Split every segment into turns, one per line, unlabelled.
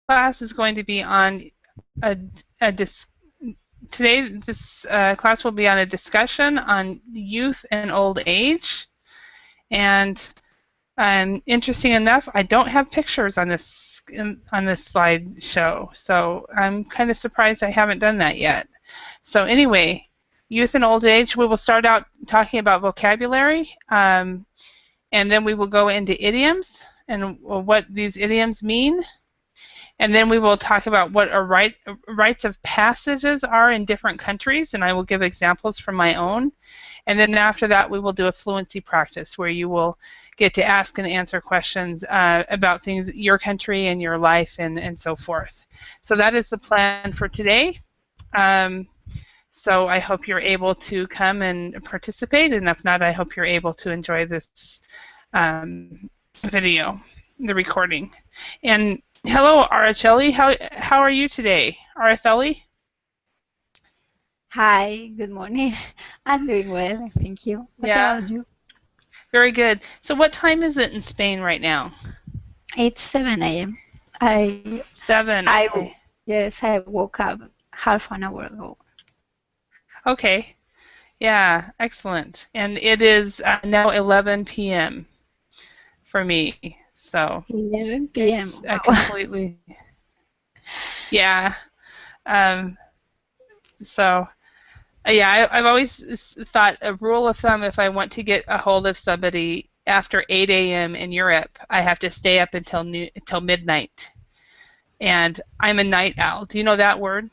class is going to be on a, a dis today. This class will be on a discussion on youth and old age. And interesting enough, I don't have pictures on this slideshow, so I'm kind of surprised I haven't done that yet. So anyway, youth and old age. We will start out talking about vocabulary, and then we will go into idioms and what these idioms mean. And then we will talk about what rites of passages are in different countries, and I will give examples from my own. And then after that, we will do a fluency practice where you will get to ask and answer questions about things, your country and your life and so forth. So that is the plan for today. So I hope you're able to come and participate, and if not, I hope you're able to enjoy this video, the recording. And hello, Araceli. How are you today, Araceli?
Hi, good morning. I'm doing well, thank you. What about you?
Very good. So what time is it in Spain right now?
It's 7 a.m.
7, okay.
Yes, I woke up half an hour ago.
Okay. Yeah, excellent. And it is now 11 p.m. for me. So
11 p.m.
Wow. Completely. Yeah. So, yeah, I've always thought a rule of thumb, if I want to get a hold of somebody after 8 a.m. in Europe, I have to stay up until midnight. And I'm a night owl. Do you know that word?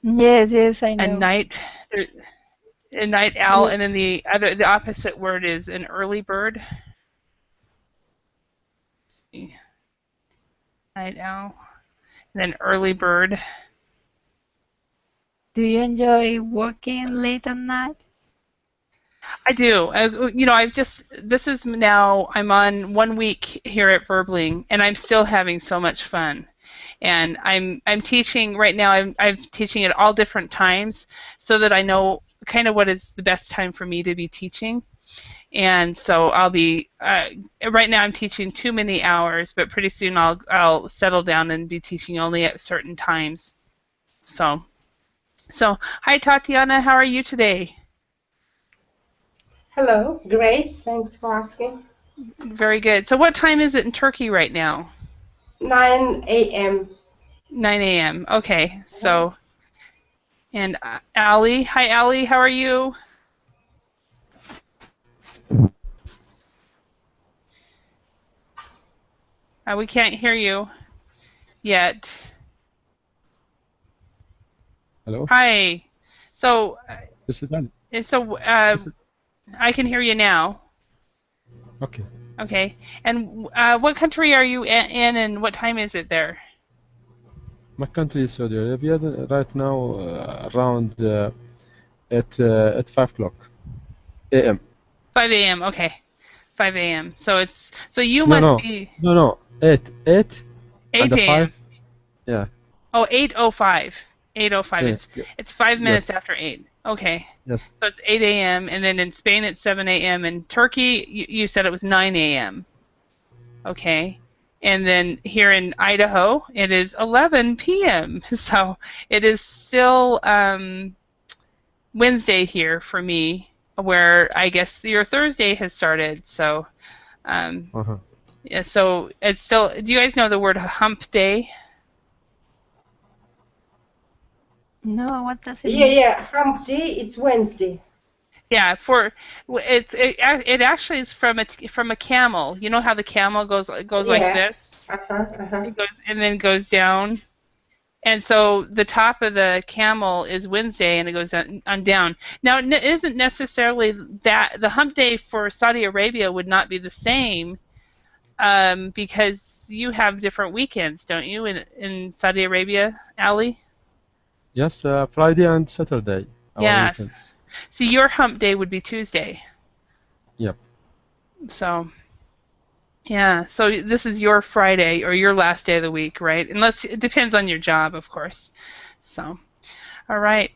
Yes, I know.
A night owl, and then the opposite word is an early bird. Night owl, and then early bird.
Do you enjoy working late at night?
I do. This is now, I'm on 1 week here at Verbling, and I'm still having so much fun. And I'm teaching right now. I'm teaching at all different times so that I know kind of what is the best time for me to be teaching. And so I'll be right now I'm teaching too many hours, but pretty soon I'll settle down and be teaching only at certain times. So hi Tatiana, how are you today?
Hello, great. Thanks for asking.
Very good. So what time is it in Turkey right now?
9 a.m.
9 a.m. Okay. So, and Ali, hi Ali, how are you? We can't hear you yet.
Hello.
Hi. So.
This is Ali.
So I can hear you now.
Okay.
Okay. And what country are you in, and what time is it there?
My country is Saudi Arabia. Right now, around at 5 o'clock a.m.
5 a.m. Okay. 5 a.m. So you must be.
No. 8
a.m.
Yeah.
Oh, 8:05. 8:05.
Yeah.
It's 5 minutes after 8. Okay.
Yes.
So it's 8 a.m. and then in Spain it's 7 a.m. In Turkey you said it was 9 a.m. Okay. And then here in Idaho it is 11 p.m. So it is still Wednesday here for me, where I guess your Thursday has started. So yeah, so it's still. Do you guys know the word hump day?
No, what does it mean?
Yeah, hump day. It's Wednesday.
Yeah, it actually is from a camel. You know how the camel goes like this? It goes and then goes down. And so the top of the camel is Wednesday, and it goes on down. Now, it isn't necessarily that the hump day for Saudi Arabia would not be the same, because you have different weekends, don't you, in Saudi Arabia, Ali?
Yes, Friday and Saturday.
Yes. Weekend. So your hump day would be Tuesday.
Yep.
So, yeah. So this is your Friday or your last day of the week, right? Unless it depends on your job, of course. So, all right.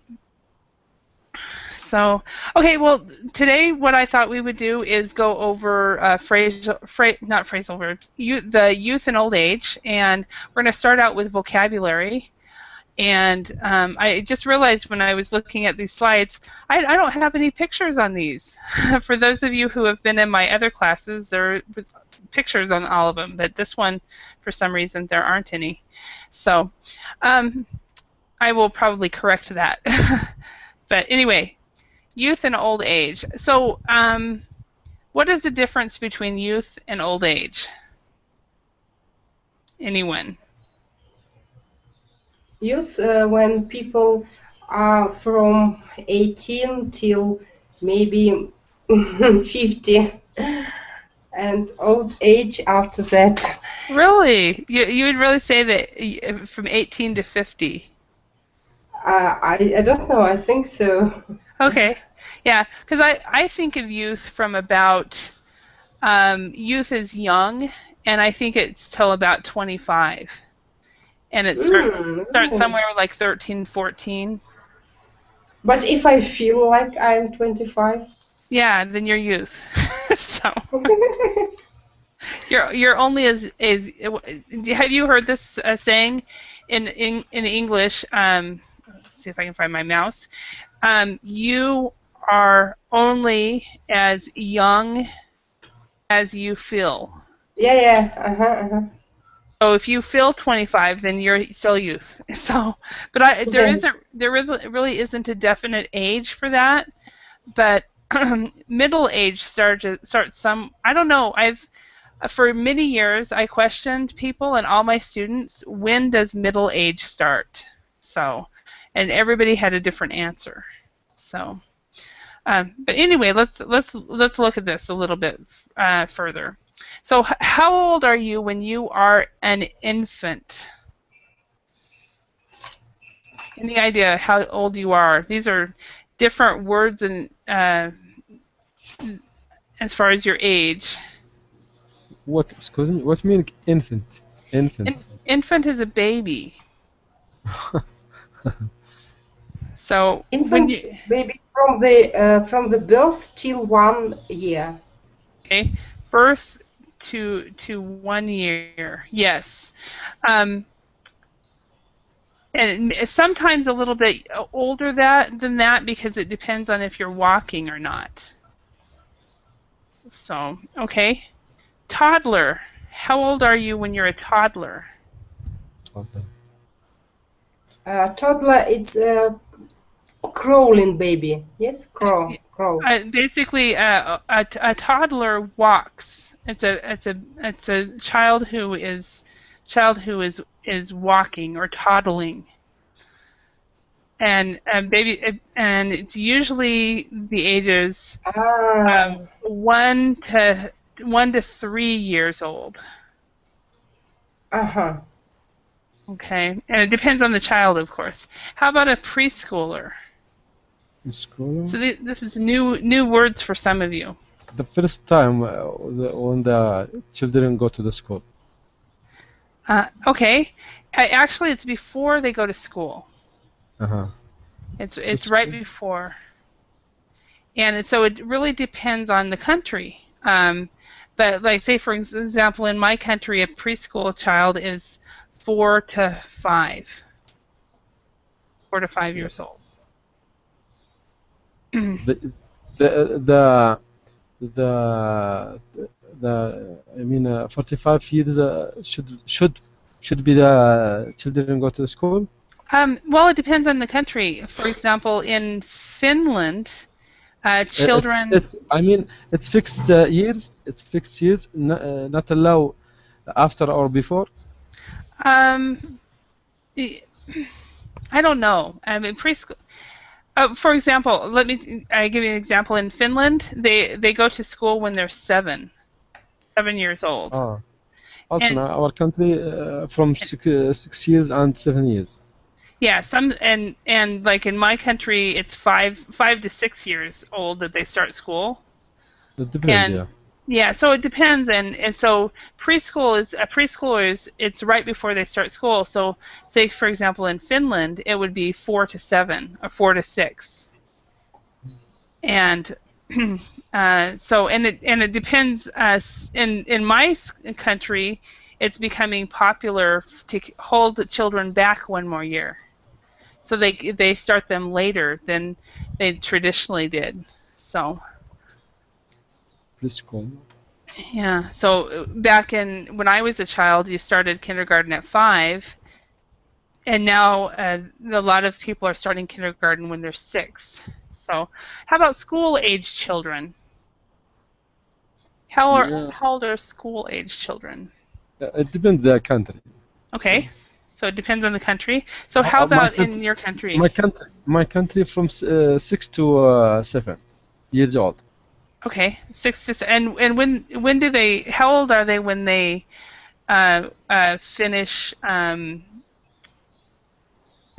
So, okay, well, today what I thought we would do is go over not phrasal verbs, the youth and old age, and we're going to start out with vocabulary. And I just realized when I was looking at these slides, I don't have any pictures on these. For those of you who have been in my other classes, there are pictures on all of them, but this one, for some reason, there aren't any. So I will probably correct that. But anyway, youth and old age. So what is the difference between youth and old age? Anyone?
Youth, when people are from 18 till maybe 50, and old age after that.
Really? You would really say that from 18 to 50?
I don't know, I think so.
Okay. Yeah, because I think of youth from about, youth is young, and I think it's till about 25. And it starts somewhere like 13, 14.
But if I feel like I'm 25?
Yeah, then you're youth. So you're only as have you heard this saying in English? Let's see if I can find my mouse. You are only as young as you feel.
Yeah.
So if you feel 25, then you're still youth. So, but there really isn't a definite age for that. But middle age starts some. I don't know. For many years I questioned people and all my students, when does middle age start? So, and everybody had a different answer. So, but anyway, let's look at this a little bit further. So how old are you when you are an infant? Any idea how old you are? These are different words and as far as your age.
What? Excuse me. What mean infant? Infant.
Infant is a baby. So
Infant
when you
baby from the birth till 1 year.
okay, birth to 1 year, yes. And sometimes a little bit older than that because it depends on if you're walking or not. So, okay. Toddler. How old are you when you're a toddler?
Toddler, it's a crawling baby. Yes, crawl.
Basically, a toddler walks. It's a child who is walking or toddling. And it's usually the ages 1 to 3 years old. Okay, and it depends on the child, of course. How about a preschooler?
Preschooler?
So this is new words for some of you.
The first time when the children go to the school.
Okay, actually, it's before they go to school. It's right before, and so it really depends on the country. But like, say for example, in my country, a preschool child is 4 to 5 years old.
I mean 45 years should be the children go to school.
Well, it depends on the country. For example, in Finland, children.
It's fixed years. It's fixed years. Not allow after or before.
I don't know. I mean, preschool. For example, I give you an example. In Finland, they go to school when they're 7 years old.
Oh. Also, in our country, from 6 years and 7 years.
Yeah, and like in my country, it's 5 to 6 years old that they start school.
It depends, yeah.
Yeah, so it depends, and so preschooler is it's right before they start school. So, say for example in Finland, it would be 4 to 7 or 4 to 6. And so it depends. In my country, it's becoming popular to hold children back one more year. So they start them later than they traditionally did. So
Preschool.
yeah. So back when I was a child, you started kindergarten at 5, and now a lot of people are starting kindergarten when they're 6. So how about school-age children?
Yeah.
How old are school-age children?
It depends the country.
Okay. So it depends on the country. So how
My
about in
country,
your country?
my country from 6 to 7 years old.
Okay, 6 to and when do they? How old are they when they finish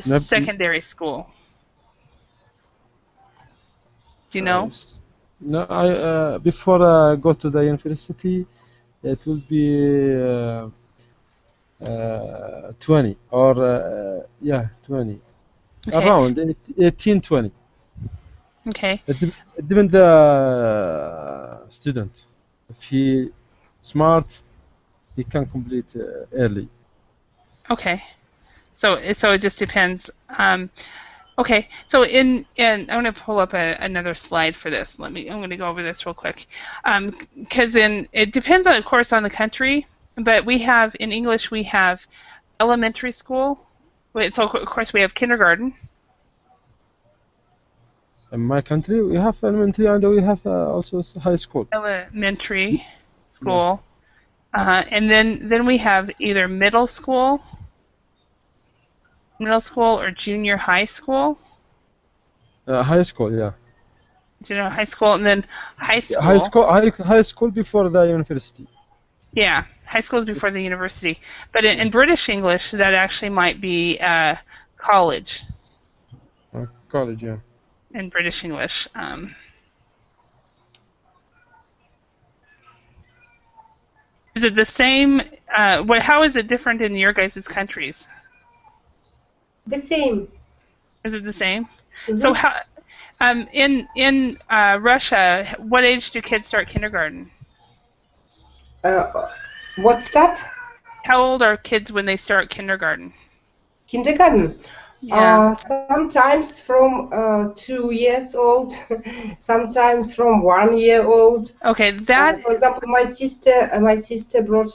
Nap-
secondary school? Do you
uh,
know?
s- No, I before I go to the university, it will be 20 or yeah, 20
Okay.
around 18, 20.
Okay.
It depends the student. If he smart, he can complete early.
Okay. So it just depends. Okay. So I'm going to pull up another slide for this. I'm going to go over this real quick. Because it depends on, of course, on the country. But we have in English we have elementary school. So of course we have kindergarten.
In my country, we have elementary and we have also high school.
Elementary
Yeah,
school. And then we have either middle school or junior high school.
high school. Yeah,
Junior high school, and then high
yeah, high
school.
school. High school before the university.
Yeah, high school is before the university. But in British English, that actually might be college
College. Yeah.
in British English. Is it the same? How is it different in your guys' countries?
The same.
Is it the same?
Mhm.
So how? In Russia, what age do kids start kindergarten?
What's that?
How old are kids when they start kindergarten?
Kindergarten.
Yeah.
Sometimes from 2 years old, sometimes from 1 year old.
Okay,
For example, my sister brought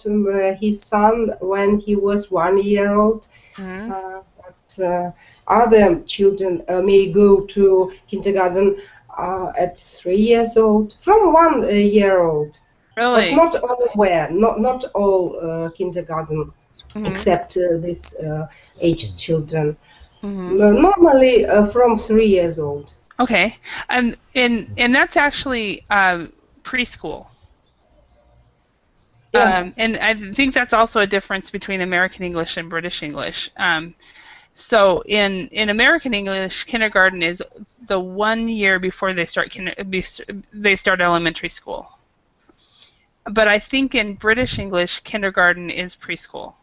his son when he was 1 year old.
Mhm.
But other children may go to kindergarten at 3 years old, from 1 year old.
Really?
But not all where, not all kindergarten,
Mhm.
except this aged children.
Mhm.
Normally from 3 years old.
Okay, and that's actually preschool.
Yeah.
And I think that's also a difference between American English and British English. So in American English, kindergarten is the 1 year before they start elementary school. But I think in British English, kindergarten is preschool,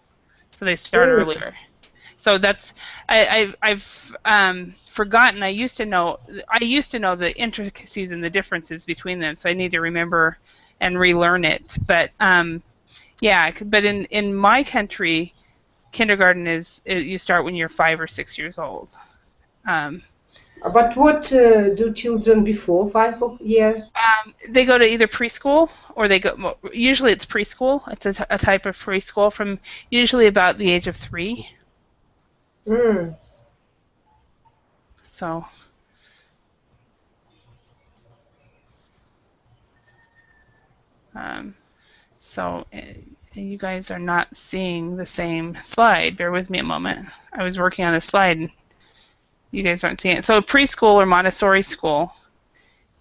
so they start earlier. So that's I've forgotten. I used to know the intricacies and the differences between them. So I need to remember and relearn it. But yeah. But in my country, kindergarten you start when you're 5 or 6 years old.
But what do children before 5 years?
They go to either preschool or they go. Usually it's preschool. It's a type of preschool from usually about the age of 3.
Mm.
So. So you guys are not seeing the same slide. Bear with me a moment. I was working on a slide and you guys aren't seeing it. So preschool or Montessori school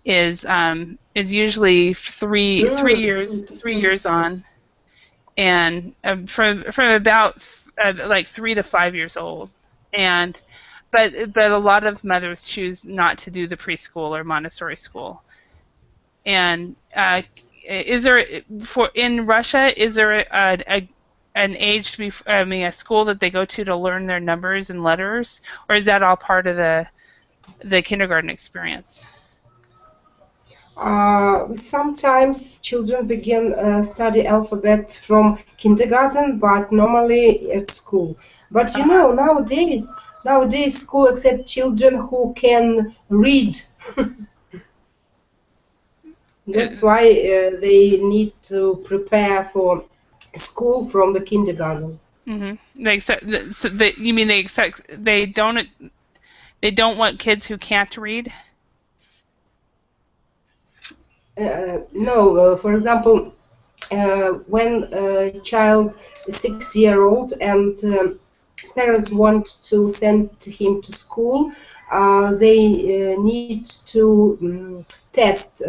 is usually three years on, and from about like 3 to 5 years old, but a lot of mothers choose not to do the preschool or Montessori school. And is there in Russia? Is there an age a school that they go to learn their numbers and letters, or is that all part of the kindergarten experience?
Sometimes children begin study alphabet from kindergarten, but normally at school. But you know, nowadays school accept children who can read. That's why they need to prepare for school from the kindergarten.
They accept. So you mean they accept? They don't. They don't want kids who can't read.
No, for example, when a child is 6 year old and parents want to send him to school, they need to test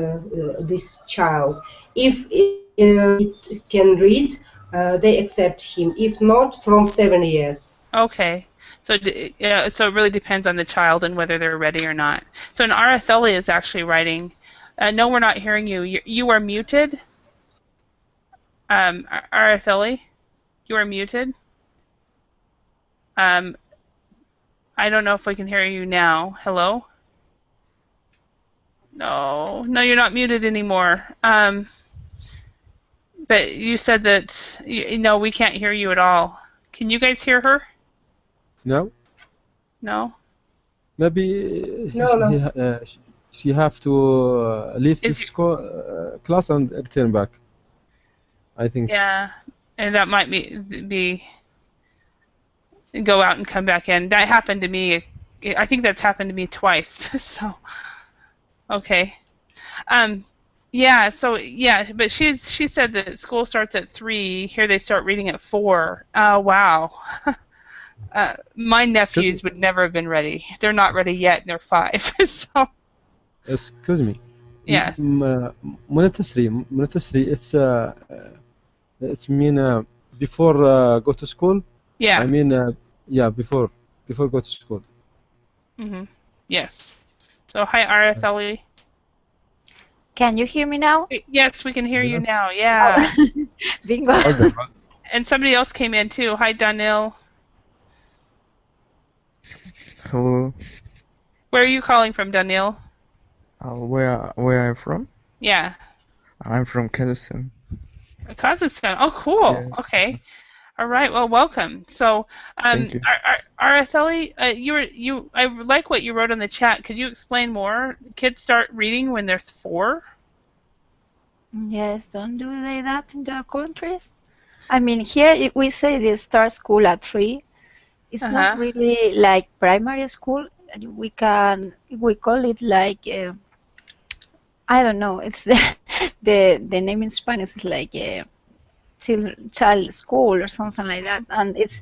this child. If it can read, they accept him. If not, from 7 years.
Okay. So yeah, so it really depends on the child and whether they're ready or not. So an Aratheli is actually writing. No, we're not hearing you. You are muted. Aratheli, you are muted. I don't know if we can hear you now. Hello? No, you're not muted anymore. But you said that, no, we can't hear you at all. Can you guys hear her?
No?
No?
Maybe
No.
she have to leave this class and return back. I think.
Yeah, and that might be go out and come back in. That happened to me. I think that's happened to me twice. So, okay. Yeah. So yeah, but she said that school starts at 3. Here they start reading at 4. Oh wow. My nephews would never have been ready. They're not ready yet, and they're 5. So.
Excuse me.
Yeah.
Montessori. It's mean before go to school.
Yeah.
I mean before go to school.
Yes. So hi Aratheli.
Can you hear me now?
Yes, we can hear you now. Yeah.
Bingo.
And somebody else came in too. Hi Daniel.
Hello.
Where are you calling from, Daniel?
Where I'm from?
Yeah.
I'm from Kazakhstan.
Kazakhstan. Oh, cool.
Yes.
Okay. All right. Well, welcome. So,
Thank you.
Aratheli, I like what you wrote in the chat. Could you explain more? Kids start reading when they're 4?
Yes, don't do they that in your countries? I mean, here we say they start school at 3. It's not really like primary school. We call it like I don't know. It's the name in Spanish is like child school or something like that, and it's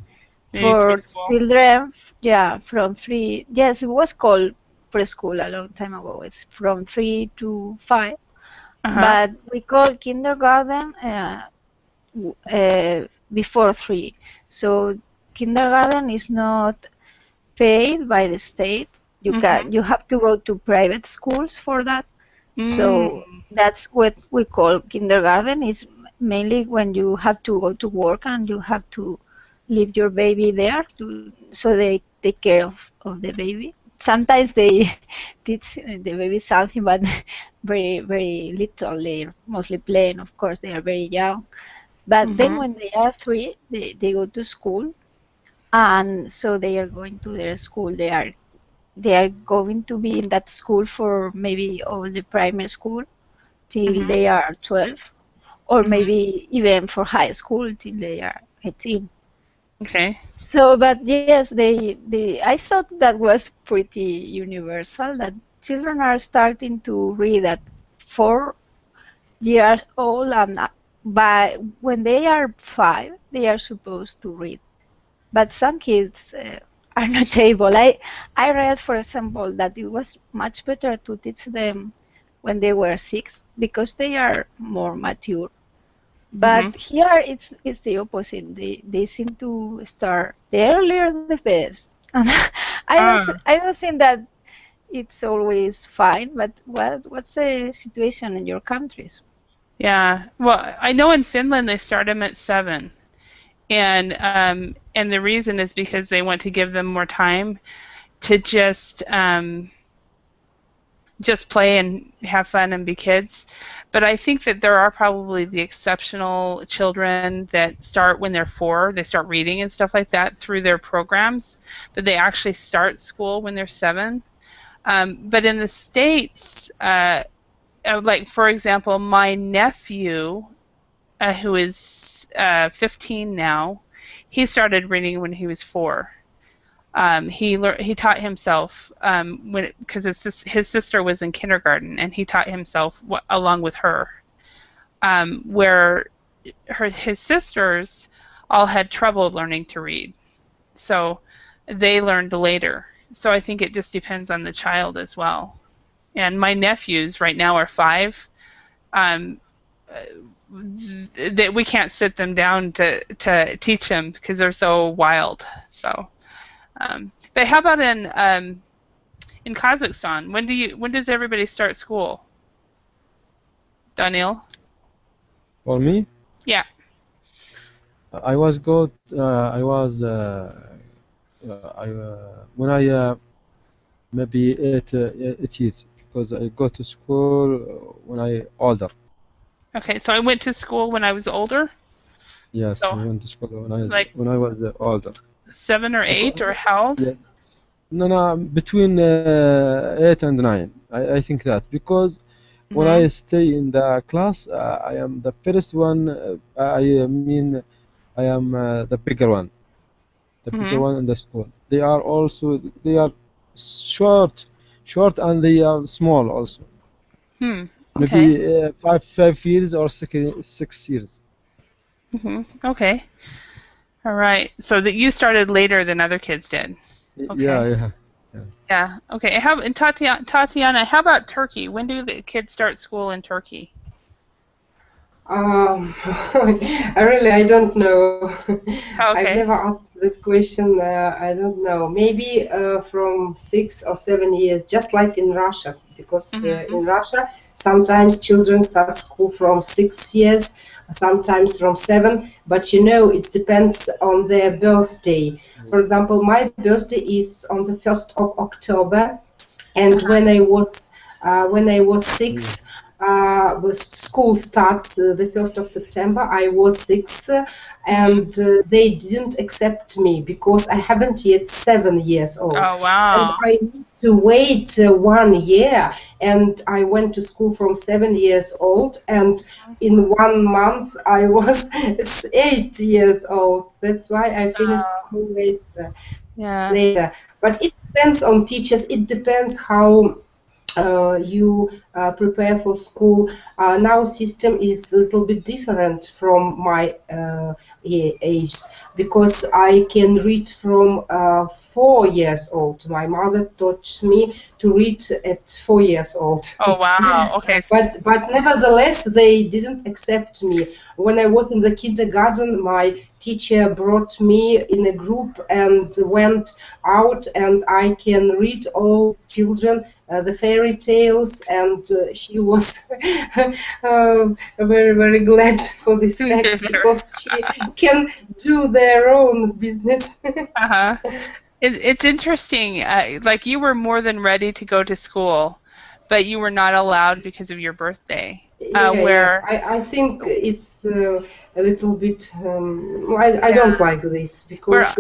for children. Yeah, from 3. Yes, it was called preschool a long time ago. It's from 3 to 5, but we call kindergarten before 3. So kindergarten is not paid by the state. You have to go to private schools for that. So that's what we call kindergarten. It's mainly when you have to go to work and you have to leave your baby there so they take care of the baby. Sometimes they teach the baby something, but very, very little. They're mostly playing, of course, they are very young. But then when they are 3, they go to school, and so they are going to their school. They are going to be in that school for maybe all the primary school till they are 12, or maybe even for high school till they are 18.
Okay.
So, but yes, I thought that was pretty universal, that children are starting to read at 4 years old, and when they are 5, they are supposed to read. But some kids are not able. I read, for example, that it was much better to teach them when they were 6 because they are more mature. But here it's the opposite. They seem to start the earlier the best. And I don't think that it's always fine. But what's the situation in your countries?
Yeah. Well, I know in Finland they start them at 7. And the reason is because they want to give them more time to just just play and have fun and be kids. But I think that there are probably the exceptional children that start when they're 4. They start reading and stuff like that through their programs, but they actually start school when they're 7. But in the States, like for example, my nephew, who is 15 now, he started reading when he was 4. He taught himself because his sister was in kindergarten, and he taught himself along with her. Where his sisters all had trouble learning to read, so they learned later. So I think it just depends on the child as well. And my nephews right now are 5. That we can't sit them down to teach them because they're so wild. So. But how about in Kazakhstan? When does everybody start school? Daniel?
For me,
Yeah.
I was when I maybe 8 years, because I go to school when I older.
Okay, so I went to school when I was older.
Yes,
So,
I went to school when I was older.
7 or 8, or how old?
Yeah. No, between 8 and 9. I think that, because when I stay in the class, I am the first one. I mean, I am the bigger one, bigger one in the school. They are short, and they are small also.
Okay.
Maybe 5 years or 6 years.
Okay. All right. So that you started later than other kids did. Okay. Yeah. Okay. And Tatiana, how about Turkey? When do the kids start school in Turkey?
I don't know. I've never asked this question. I don't know. Maybe from 6 or 7 years, just like in Russia, because in Russia sometimes children start school from 6 years, sometimes from 7. But it depends on their birthday. For example, my birthday is on the 1st of October, and when I was 6. School starts the 1st of September. I was 6, and they didn't accept me because I haven't yet 7 years old.
Oh, wow.
And I need to wait 1 year, and I went to school from 7 years old, and in 1 month I was 8 years old. That's why I finished school later. But it depends on teachers. It depends how you prepare for school. Now system is a little bit different from my age, because I can read from 4 years old. My mother taught me to read at 4 years old.
Oh, wow. Okay.
But nevertheless, they didn't accept me. When I was in the kindergarten, my teacher brought me in a group and went out, and I can read all children the fairy tales, and she was very, very glad for this fact, because she can do their own business.
It's interesting. Like, you were more than ready to go to school, but you were not allowed because of your birthday.
I think it's a little bit. I don't like this, because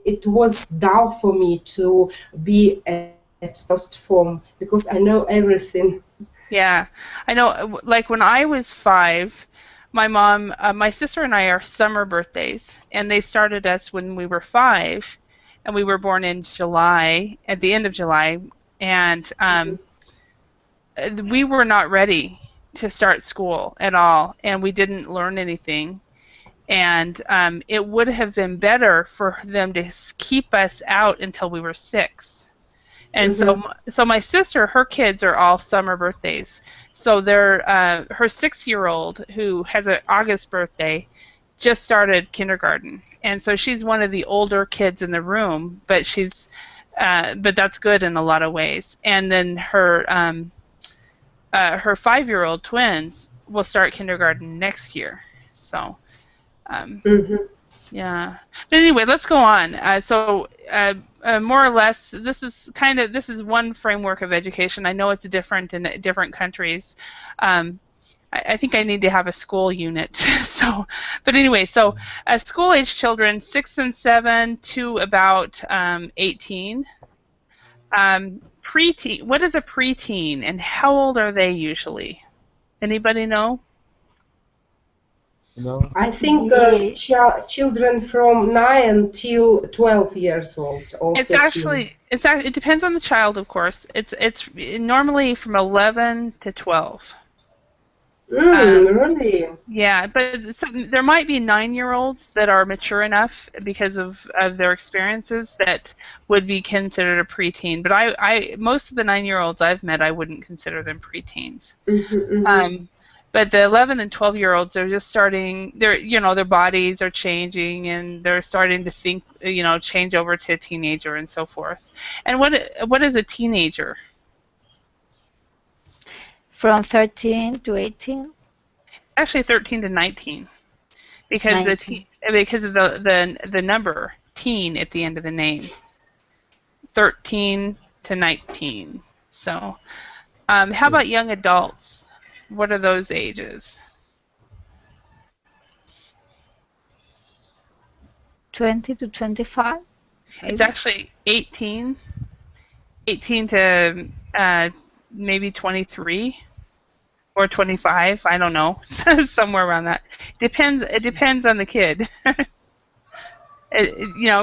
it was dull for me to be at first form, because I know everything.
Yeah, I know. Like, when I was 5, my mom, my sister and I are summer birthdays, and they started us when we were 5, and we were born in July, at the end of July, and we were not ready to start school at all, and we didn't learn anything. And it would have been better for them to keep us out until we were 6. And so my sister, her kids are all summer birthdays. So they're her 6-year-old, who has an August birthday, just started kindergarten, and so she's one of the older kids in the room. But but that's good in a lot of ways. And then her 5-year-old twins will start kindergarten next year. So. Yeah. But anyway, let's go on. More or less, this is one framework of education. I know it's different in different countries. I think I need to have a school unit. But anyway, so school-age children, 6 and 7 to about 18. Preteen. What is a preteen, and how old are they usually? Anybody know?
No.
I think children from 9 till 12 years old. Or
It's
13.
actually it depends on the child, of course. It's normally from 11 to 12.
Really?
Yeah, but there might be 9-year-olds that are mature enough because of their experiences that would be considered a preteen. But I most of the 9-year-olds I've met, I wouldn't consider them preteens. But the 11 and 12-year-olds are just starting. Their bodies are changing, and they're starting to think. Change over to a teenager and so forth. And what is a teenager?
From 13 to 18?
Actually, 13 to 19, because
19.
because of the number teen at the end of the name. 13 to 19. So, how about young adults? What are those ages?
20 to 25?
It's actually 18 to maybe 23 or 25. I don't know, somewhere around that. It depends on the kid.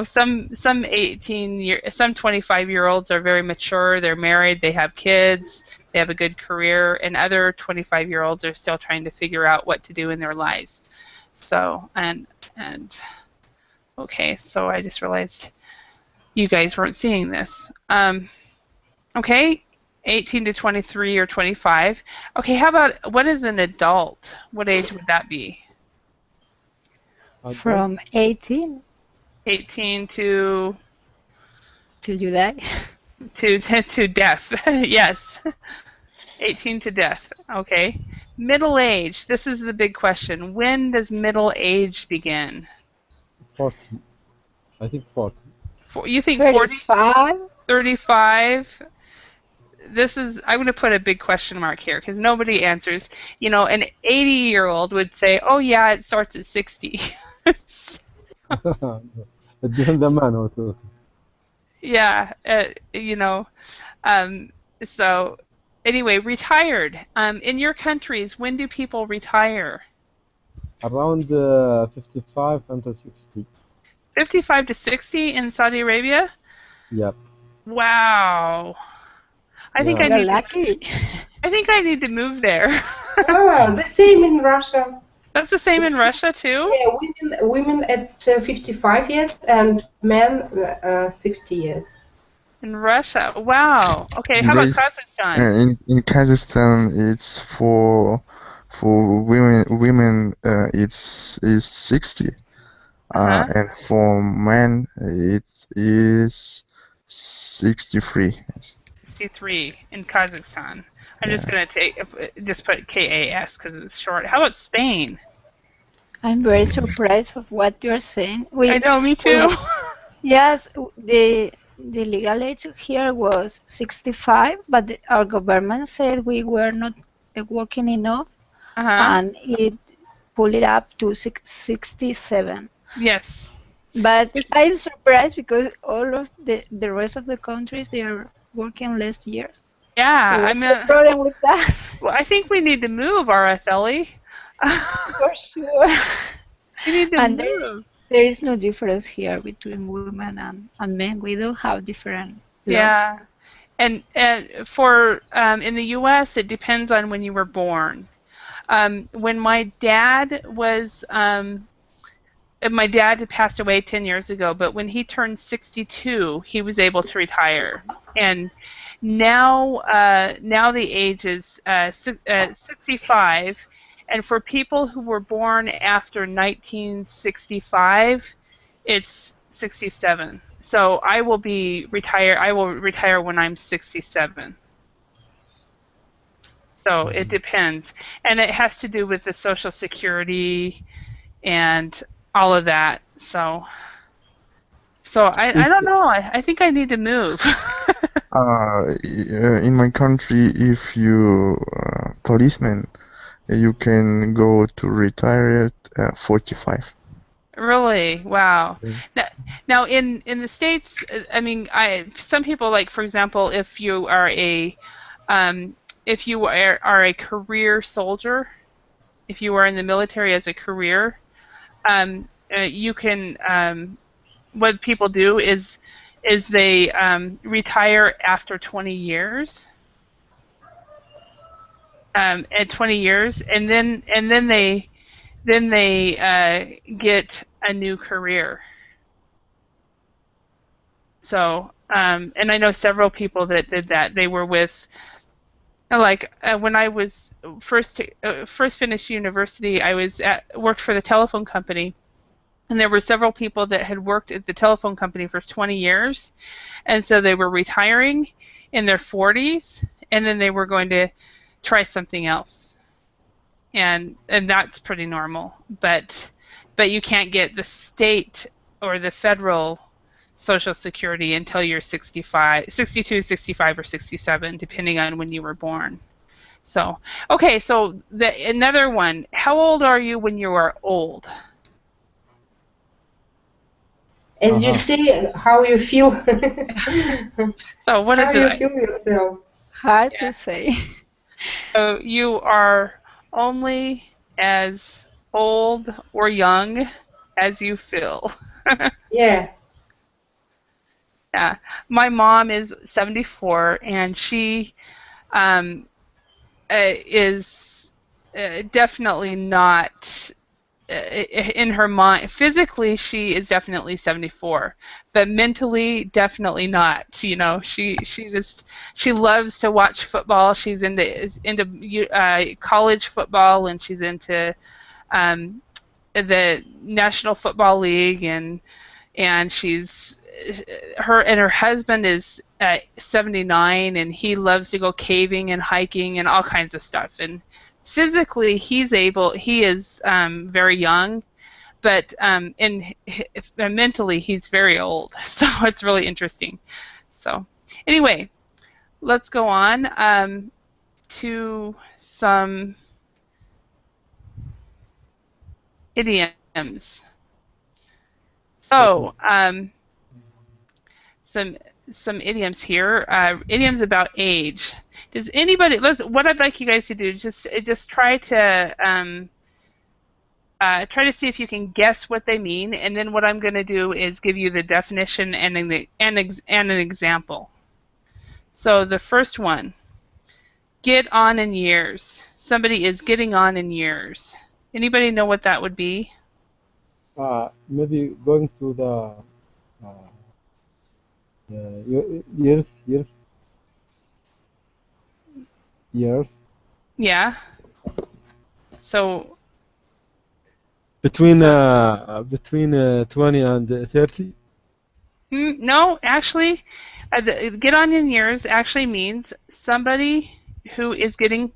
Some 25-year-olds are very mature. They're married. They have kids. They have a good career, and other 25-year-olds are still trying to figure out what to do in their lives. So okay, so I just realized you guys weren't seeing this. Okay, 18 to 23 or 25. Okay, how about what is an adult? What age would that be?
From 18
to
you die.
to death. Yes. 18 to death. Okay. Middle age. This is the big question. When does middle age begin?
40. I think 40.
You think
35?
35? I'm going to put a big question mark here because nobody answers. An 80-year-old would say, "Oh yeah, it starts at 60." Yeah, so anyway, retired. In your countries, when do people retire?
Around 55 until 60.
55 to 60 in Saudi Arabia?
Yep.
Wow. I think
You're lucky.
I think I need to move there.
The same in Russia.
That's the same in Russia too?
Yeah, women at 55 years and men 60 years.
In Russia, wow. Okay, how about Kazakhstan?
In Kazakhstan, it's for women. It's 60. And for men, it is 63.
63 in Kazakhstan. I'm just gonna just put KAS because it's short. How about Spain?
I'm very surprised with what you're saying.
I know, me too.
Yes, the legal age here was 65, but our government said we were not working enough, and it pulled it up to 67.
Yes.
But I'm surprised because all of the rest of the countries, they are working less years.
Yeah,
so what's the problem with that?
Well, I think we need to move, Araceli.
For sure.
We need to move.
There is no difference here between women and men. We don't have different laws.
Yeah, and for in the U.S., it depends on when you were born. When my dad was my dad passed away 10 years ago, but when he turned 62, he was able to retire. And now the age is 65. And for people who were born after 1965, it's 67. So I will retire when I'm 67. So it depends. And it has to do with the Social Security and all of that. So I don't know. I think I need to move.
In my country, if you policeman, you can go to retire at 45.
Really? Wow.
Yeah.
Now in the States, I mean, some people, like, for example, if you are a career soldier, if you are in the military as a career, you can what people do is they retire after 20 years. At 20 years, and then they get a new career. So, and I know several people that did that. They were with, like, when I was first finished university, I worked for the telephone company, and there were several people that had worked at the telephone company for 20 years, and so they were retiring in their 40s, and then they were going to try something else. And that's pretty normal, but you can't get the state or the federal Social Security until you're 65, 62, 65, or 67, depending on when you were born. So, okay, so another one. How old are you when you are old?
As you say, how you feel.
So what is it?
How you feel yourself?
Hard to say.
So you are only as old or young as you feel.
Yeah.
Yeah. My mom is 74, and she is definitely not in her mind. Physically, she is definitely 74, but mentally, definitely not. You know, she loves to watch football. She's into college football, and she's into the National Football League, and she's her husband is 79, and he loves to go caving and hiking and all kinds of stuff. And physically, he is very young, but mentally, he's very old. So it's really interesting. So anyway, let's go on to some idioms. So some idioms here. Idioms about age. Does anybody? What I'd like you guys to do is just try to see if you can guess what they mean, and then what I'm going to do is give you the definition and an example. So the first one, get on in years. Somebody is getting on in years. Anybody know what that would be?
Maybe going to the years.
Yeah. So
between 20 and 30.
No, actually, get on in years actually means somebody who is getting,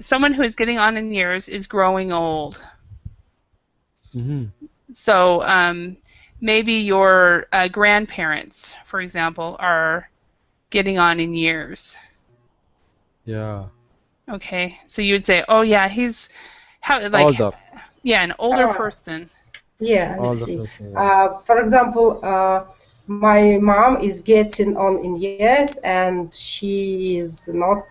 someone who is getting on in years is growing old.
Mm-hmm.
So maybe your grandparents, for example, are getting on in years.
Yeah.
Okay, so you would say, oh yeah, he's
older.
Yeah, an older person.
Yeah, I
Older
see.
person, yeah.
For example, my mom is getting on in years, and she is not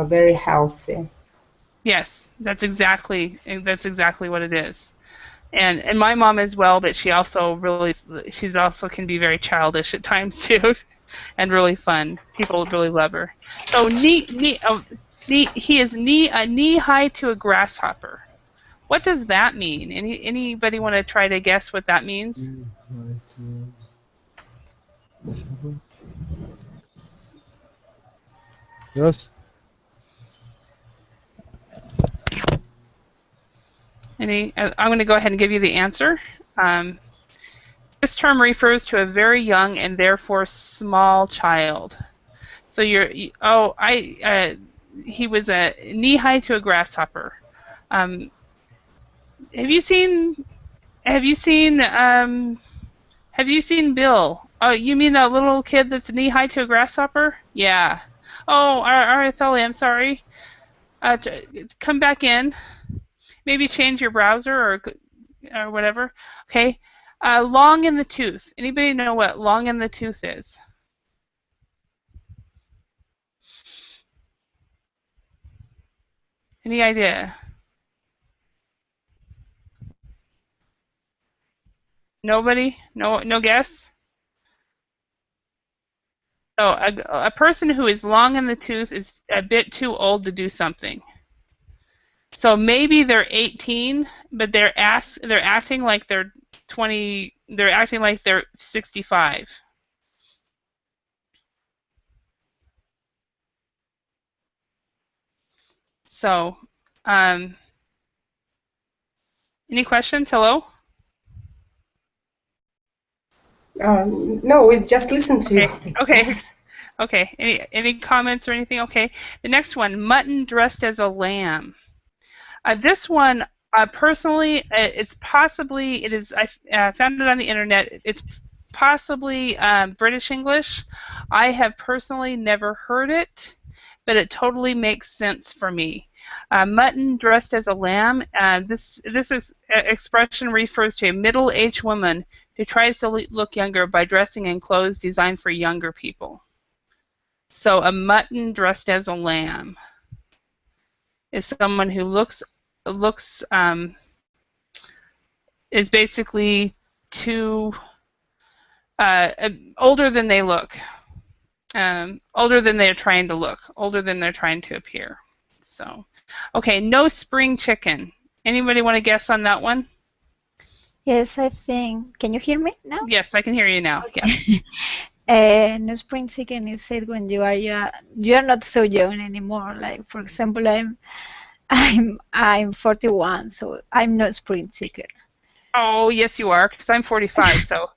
very healthy.
Yes, that's exactly what it is. And my mom as well, but she's also can be very childish at times too, and really fun. People really love her. So he is knee high to a grasshopper. What does that mean? Anybody want to try to guess what that means?
Yes.
I'm going to go ahead and give you the answer. This term refers to a very young and therefore small child. So he was a knee high to a grasshopper. Have you seen have you seen Bill? Oh, you mean that little kid that's knee-high to a grasshopper? Yeah. Oh, Artheli, I'm sorry. Come back in. Maybe change your browser or whatever. Okay. Long in the tooth. Anybody know what long in the tooth is? Any idea? Nobody? No guess? So a person who is long in the tooth is a bit too old to do something. So maybe they're 18, but they're acting like they're 20. They're acting like they're 65. So, any questions? Hello?
No, we just listened to you.
Okay. Any comments or anything? Okay. The next one, mutton dressed as a lamb. This one, personally, I found it on the internet. It's possibly British English. I have personally never heard it, but it totally makes sense for me. Mutton dressed as a lamb. This expression refers to a middle-aged woman who tries to look younger by dressing in clothes designed for younger people. So a mutton dressed as a lamb is someone who is basically too older than they look, older than they're trying to look, older than they're trying to appear. So, okay, no spring chicken. Anybody want to guess on that one?
Yes, I think. Can you hear me now?
Yes, I can hear you now.
Okay.
Yeah.
No spring chicken is said when you are not so young anymore. Like, for example, I'm 41, so I'm not spring chicken.
Oh, yes, you are, because I'm 45. So.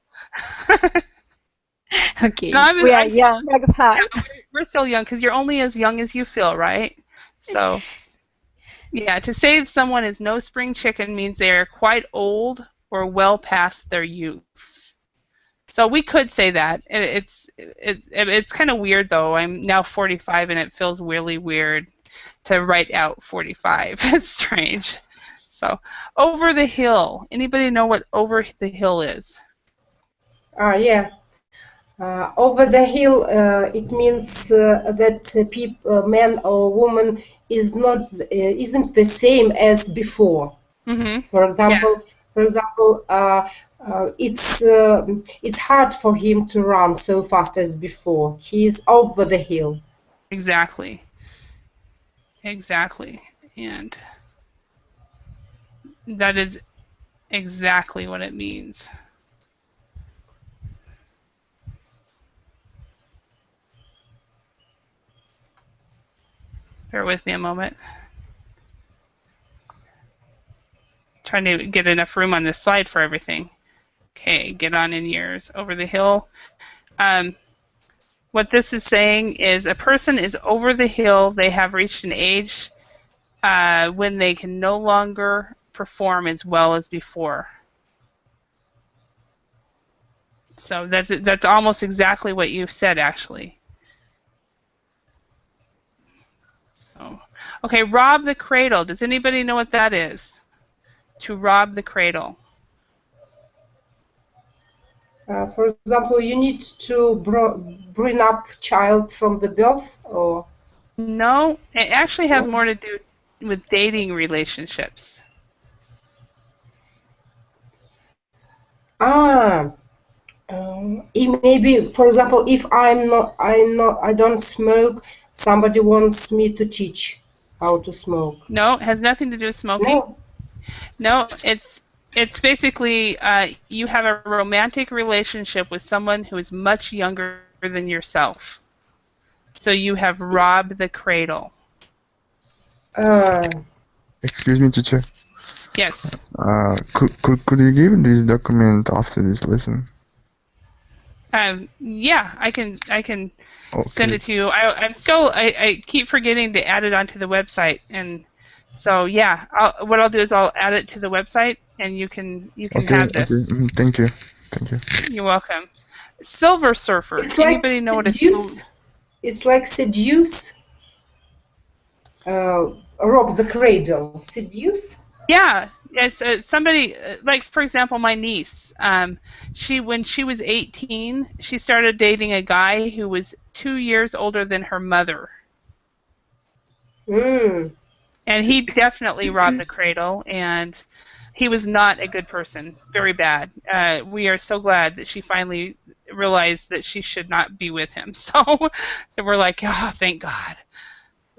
Okay.
No,
we are young. Like that.
Yeah, we're still young because you're only as young as you feel, right? So, yeah, to say someone is no spring chicken means they are quite old or well past their youth. So we could say that. It's kind of weird though. I'm now 45 and it feels really weird to write out 45. It's strange. So over the hill. Anybody know what over the hill is?
Yeah. Over the hill, it means that man or woman isn't the same as before.
Mm-hmm.
For example, it's hard for him to run so fast as before. He is over the hill.
Exactly. And that is exactly what it means. Bear with me a moment. Trying to get enough room on this slide for everything. Okay, get on in years. Over the hill. What this is saying is a person is over the hill. They have reached an age when they can no longer perform as well as before. So that's almost exactly what you said, actually. So, okay, rob the cradle. Does anybody know what that is? To rob the cradle.
For example, you need to bring up child from the birth, or?
No, it actually has more to do with dating relationships.
Maybe, for example, if I don't smoke, somebody wants me to teach how to smoke.
No, it has nothing to do with smoking. No, it's basically you have a romantic relationship with someone who is much younger than yourself. So you have robbed the cradle.
Excuse me, teacher.
Yes.
Could you give this document after this lesson?
Yeah, I can
Okay.
send it to you. I keep forgetting to add it onto the website, and so yeah, what I'll do is I'll add it to the website, and you can
Okay,
have
okay.
this.
Thank you. Thank you.
You're welcome. Silver Surfer.
It's like
Anybody know what a
seduce. It's like seduce. Rob the cradle. Seduce.
Yeah, it's somebody like, for example, my niece. When she was 18, she started dating a guy who was 2 years older than her mother,
Mm.
and he definitely robbed the cradle, and he was not a good person, very bad. We are so glad that she finally realized that she should not be with him. So we're like, oh, thank God.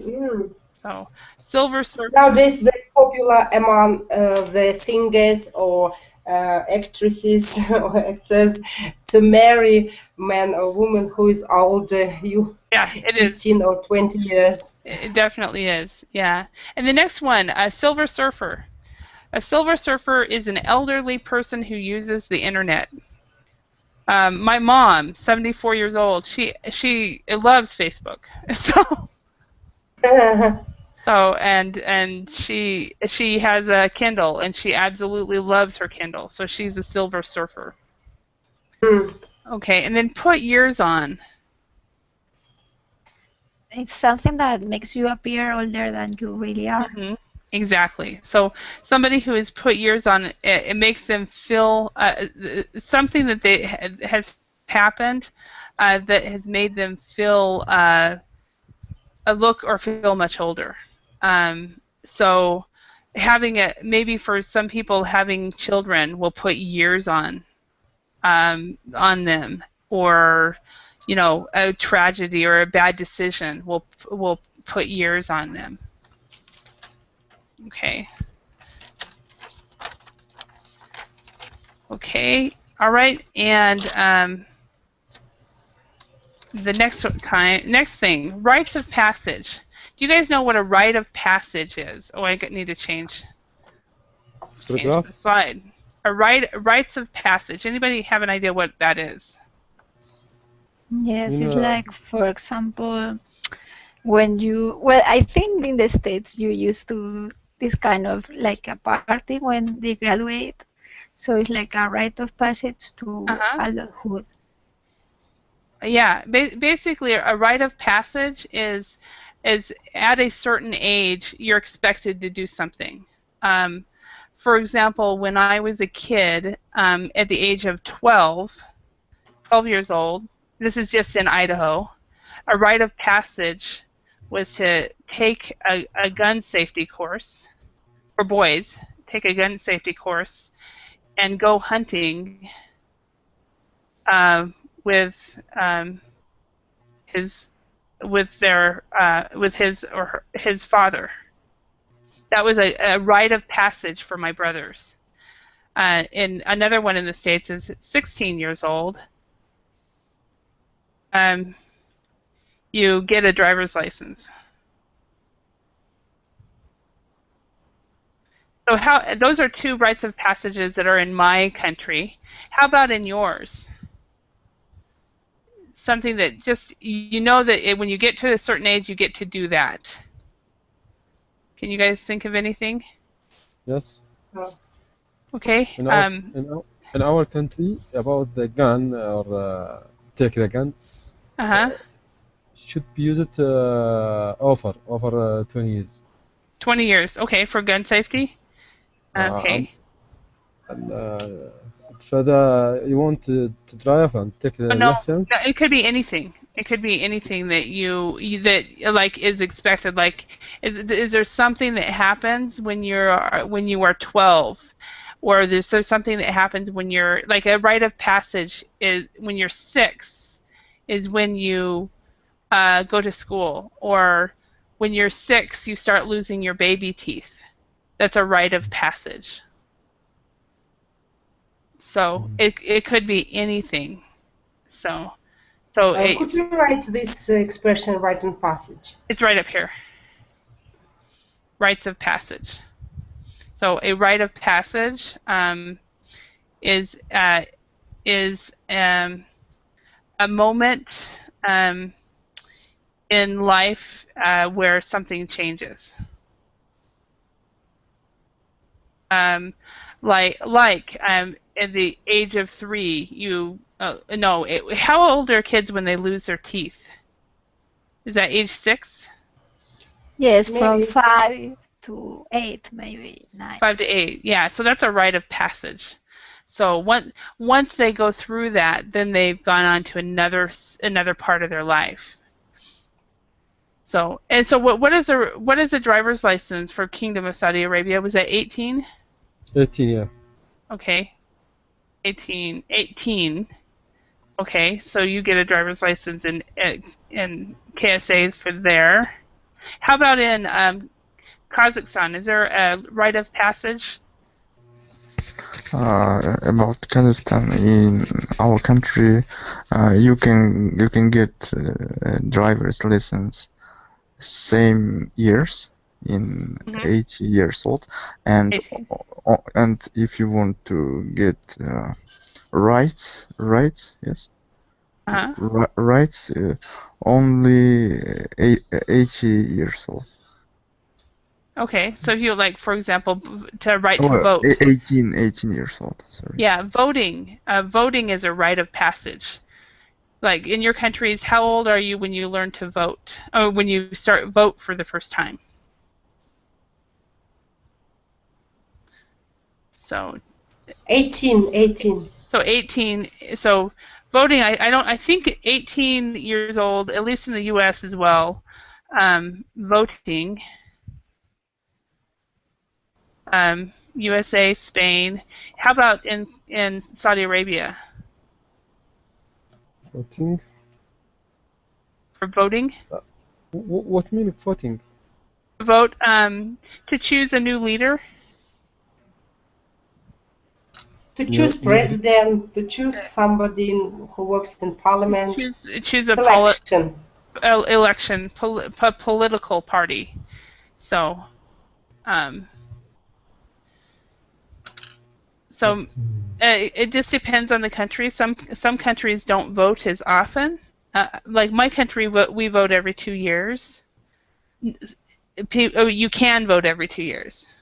Mm.
So Silver Surfer.
Nowadays, very popular among the singers or actresses or actors to marry man or woman who is older you,
Yeah, it is.
15 or 20 years.
It definitely is. Yeah. And the next one, a Silver Surfer. A Silver Surfer is an elderly person who uses the internet. My mom, 74 years old, she loves Facebook. And she has a Kindle, and she absolutely loves her Kindle. So she's a Silver Surfer.
Mm.
Okay, and then put years on.
It's something that makes you appear older than you really are.
Mm-hmm. Exactly. So somebody who has put years on it makes them feel something that has happened that has made them feel a look or feel much older. So maybe for some people, having children will put years on them, or a tragedy or a bad decision will put years on them. Okay. Okay. All right. And the next thing, rites of passage. Do you guys know what a rite of passage is? Oh, I need to change the slide. Rites of passage. Anybody have an idea what that is?
Yes, it's like, for example, when I think in the States you used to this kind of like a party when they graduate. So it's like a rite of passage to adulthood.
Yeah, basically a rite of passage is at a certain age you're expected to do something. For example, when I was a kid, at the age of 12 years old, this is just in Idaho, a rite of passage was to take a gun safety course for boys, take a gun safety course, and go hunting with his father. That was a rite of passage for my brothers. And another one in the States is 16 years old. You get a driver's license. So those are two rites of passages that are in my country. How about in yours? Something that just, that when you get to a certain age, you get to do that. Can you guys think of anything?
Yes.
Okay.
In our country, about the gun or take the gun, should be used over 20 years.
20 years. Okay, for gun safety. Okay.
Further, you want to drive and take the license?
No, it could be anything. It could be anything that that like is expected. Like, is there something that happens when you are 12, or is there something that happens when you're like a rite of passage is when you're 6, is when you go to school, or when you're 6 you start losing your baby teeth. That's a rite of passage. So it could be anything. So
could you write this expression, rite of passage?
It's right up here. Rites of passage. So a rite of passage is a moment in life where something changes. at the age of 3, how old are kids when they lose their teeth? Is that age 6?
Yes, from
Maybe.
5 to 8, maybe 9.
5 to 8, yeah. So that's a rite of passage. So once they go through that, then they've gone on to another part of their life. So what is a driver's license for Kingdom of Saudi Arabia? Was that 18?
18, yeah.
Okay. 18. Okay, so you get a driver's license in KSA for there. How about in Kazakhstan? Is there a rite of passage?
About Kazakhstan, in our country, you can get driver's license same years in 80 years old, and
18.
and if you want to get rights, yes, rights, only 80 years old.
Okay, so if you like, for example, to vote.
18 years old. Sorry.
Yeah, voting. Voting is a rite of passage. Like in your countries, how old are you when you learn to vote, or when you vote for the first time? So
18.
So 18. So voting. I think 18 years old, at least in the U.S. as well. Voting. USA, Spain. How about in Saudi Arabia?
Voting?
For voting?
What mean voting?
Vote to choose a new leader?
To choose president, to choose somebody who works in parliament.
Choose a
election.
Political party. So, it just depends on the country. Some countries don't vote as often. Like my country, we vote every 2 years. You can vote every 2 years.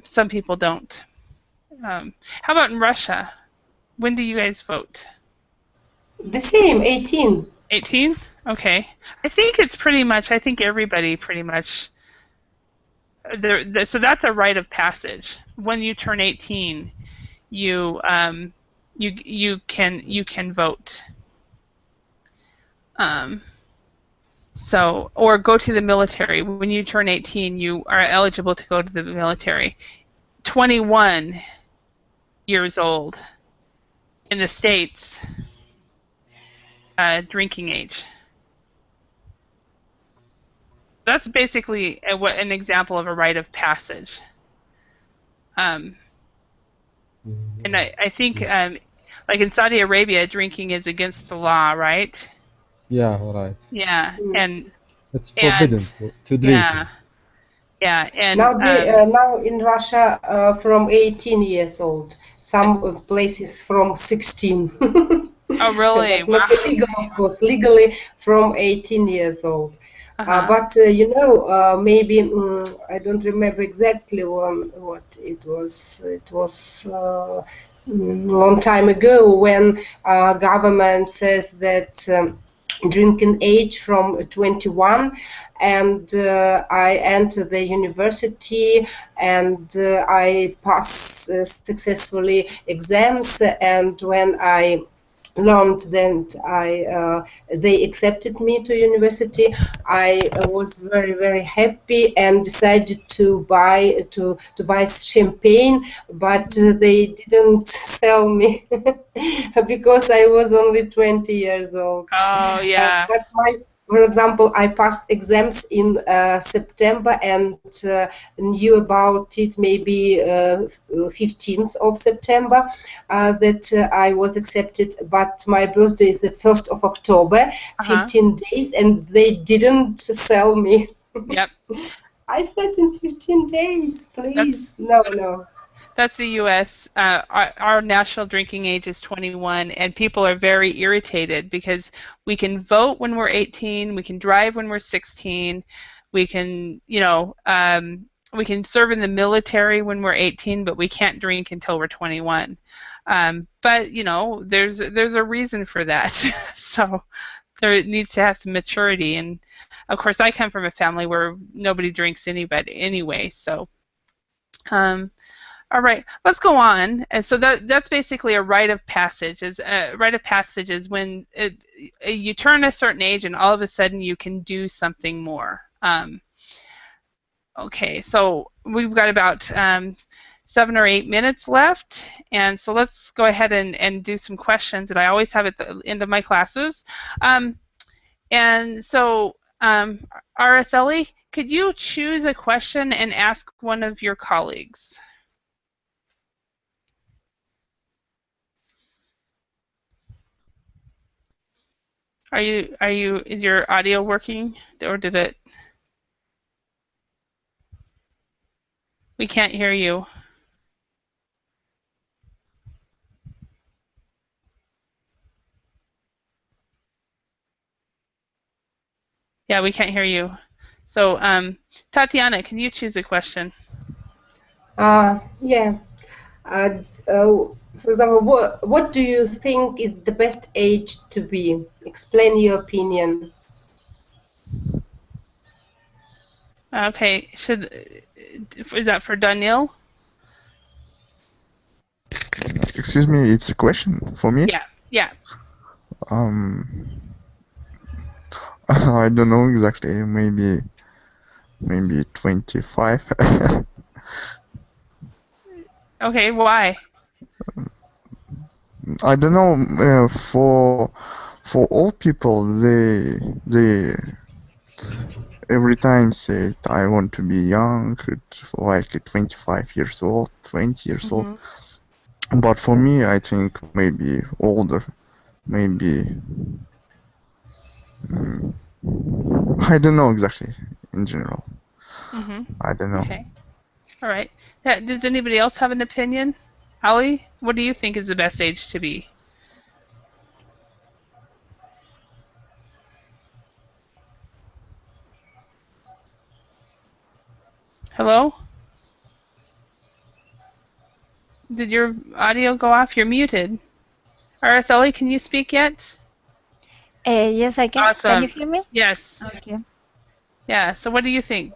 Some people don't. How about in Russia? When do you guys vote?
The same, 18.
18? Okay. I think everybody pretty much. So that's a rite of passage. When you turn 18, you can vote. Or go to the military. When you turn 18, you are eligible to go to the military. 21 years old in the States, drinking age. That's basically an example of a rite of passage. And I think, like in Saudi Arabia, drinking is against the law, right?
Yeah, right.
Yeah, and
it's forbidden to drink.
Yeah, and
now in Russia, from 18 years old. Some places from 16.
Oh, really?
Not illegal, of course. Legally, from 18 years old. But maybe I don't remember exactly what it was. It was a long time ago when government says that drinking age from 21, and I entered the university and I passed successfully exams, and when I learned that they accepted me to university, I was very, very happy and decided to buy champagne, but they didn't sell me because I was only 20 years old.
Oh, yeah.
But for example, I passed exams in September and knew about it maybe 15th of September that I was accepted, but my birthday is the 1st of October, 15 days, and they didn't sell me.
Yep.
I said in 15 days, please. No.
That's the U.S. Our national drinking age is 21, and people are very irritated because we can vote when we're 18, we can drive when we're 16, we can, we can serve in the military when we're 18, but we can't drink until we're 21. But you know, there's a reason for that. So there needs to have some maturity, and of course I come from a family where nobody drinks anyway. So all right, let's go on. And so that's basically a rite of passage. Rite of passage is when you turn a certain age and all of a sudden you can do something more. Okay, so we've got about 7 or 8 minutes left, and so let's go ahead and do some questions that I always have at the end of my classes. And so, Araceli, could you choose a question and ask one of your colleagues? Is your audio working, or did it? We can't hear you. Yeah, we can't hear you. So, Tatiana, can you choose a question?
Yeah. For example, what do you think is the best age to be? Explain your opinion.
Okay, is that for Daniil?
Excuse me, it's a question for me?
Yeah.
I don't know exactly. Maybe 25.
Okay, why?
I don't know. For old people, they every time say I want to be young, like 25 years old, 20 years old. But for me, I think maybe older, maybe. I don't know exactly in general. I don't know.
Okay. All right. Does anybody else have an opinion? Ali, what do you think is the best age to be? Hello? Did your audio go off? You're muted. Araceli, can you speak yet?
Yes, I can.
Awesome.
Can you hear me?
Yes.
Okay.
Yeah, so what do you think?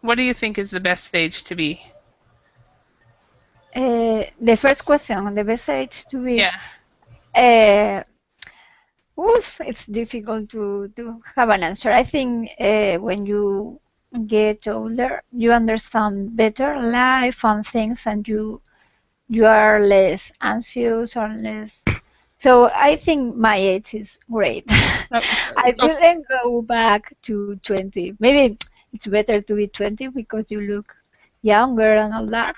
What do you think is the best age to be?
The first question, the best age to be.
Yeah.
It's difficult to have an answer. I think when you get older, you understand better life and things, and you are less anxious or less. So I think my age is great. I wouldn't go back to 20. Maybe it's better to be 20 because you look younger and all that.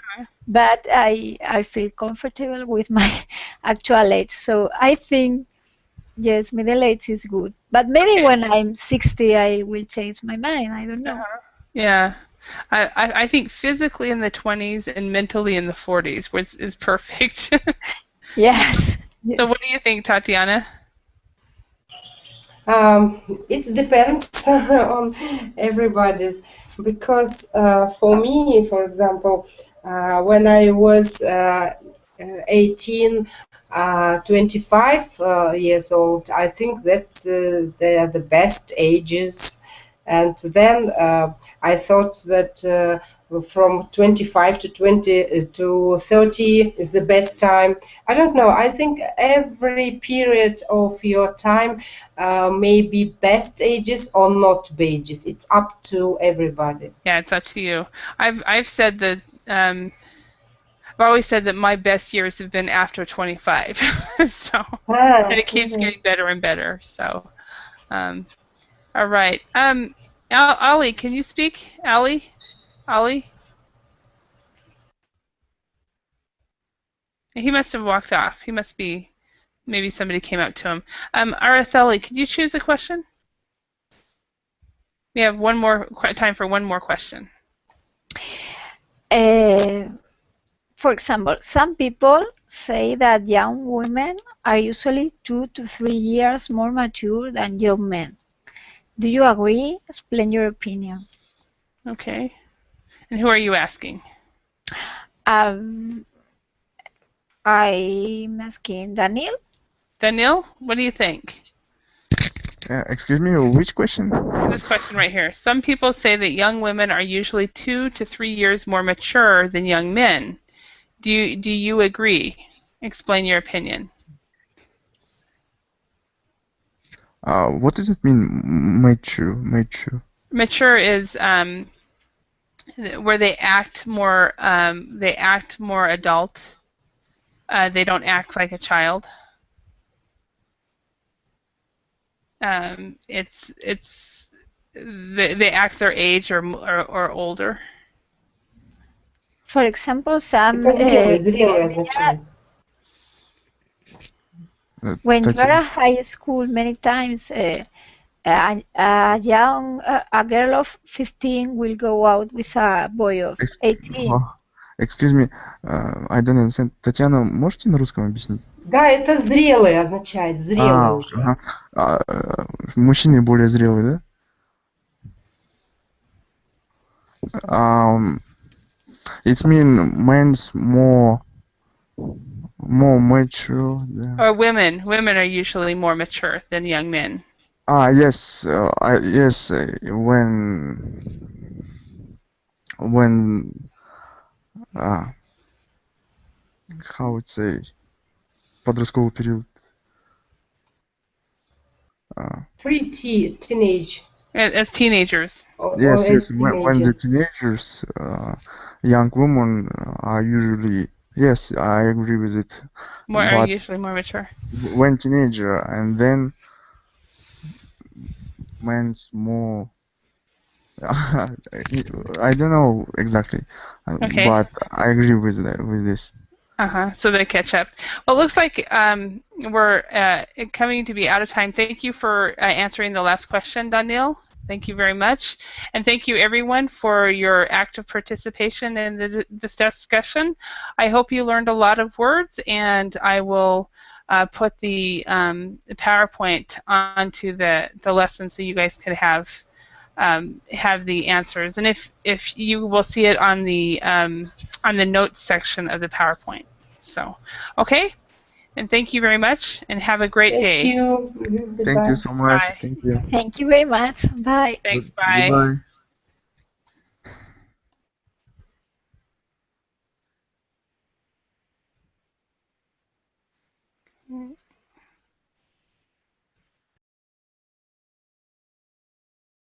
But I feel comfortable with my actual age. So I think, yes, middle age is good. But maybe when I'm 60, I will change my mind. I don't know.
Yeah. I think physically in the 20s and mentally in the 40s is perfect.
Yes.
So what do you think, Tatiana?
It depends on everybody's, because for me, for example, when I was 18, 25 years old, I think that they are the best ages. And then I thought that from 25 to 20 to 30 is the best time. I don't know. I think every period of your time may be best ages or not ages. It's up to everybody.
Yeah, it's up to you. I've said that. I've always said that my best years have been after 25. So and it keeps getting better and better. So, all right. Ali, can you speak? Ali? He must have walked off. He must be. Maybe somebody came up to him. Araceli, could you choose a question? We have time for one more question.
For example, some people say that young women are usually 2 to 3 years more mature than young men. Do you agree? Explain your opinion.
Okay. And who are you asking?
I'm asking Daniel.
Daniel, what do you think?
Excuse me, which question?
This question right here. Some people say that young women are usually 2 to 3 years more mature than young men. Do you agree? Explain your opinion.
What does it mean, mature? Mature.
Mature is where they act more adult. They don't act like a child. It's they act their age or older.
For example, some
Это зрелый означает.
when you are
Татьяна.
at high school, many times a girl of 15 will go out with a boy of 18.
Excuse me, I don't understand. Татьяна, можете на русском объяснить?
Да, это зрелый означает, зрелый уже.
Ага. Мужчины более зрелые, да? It means men's more mature.
Or women are usually more mature than young men.
Yes, yes. When how to say, подростковый период.
Teenage.
As teenagers.
Yes,
As
when the
teenagers.
teenagers, young women are usually, yes, I agree with it.
Are
But
usually more mature.
when teenager and then men's more, I don't know exactly,
Okay.
but I agree with this.
So they catch up. Well, it looks like we're coming to be out of time. Thank you for answering the last question, Daniel. Thank you very much. And thank you, everyone, for your active participation in this discussion. I hope you learned a lot of words, and I will put the PowerPoint onto the lesson so you guys could have the answers. And if you will see it on the notes section of the PowerPoint. So, okay. And thank you very much, and have a great day.
Thank you.
Thank you so much.
Bye.
Thank you.
Thank you very much. Bye.
Thanks. Bye.
Goodbye.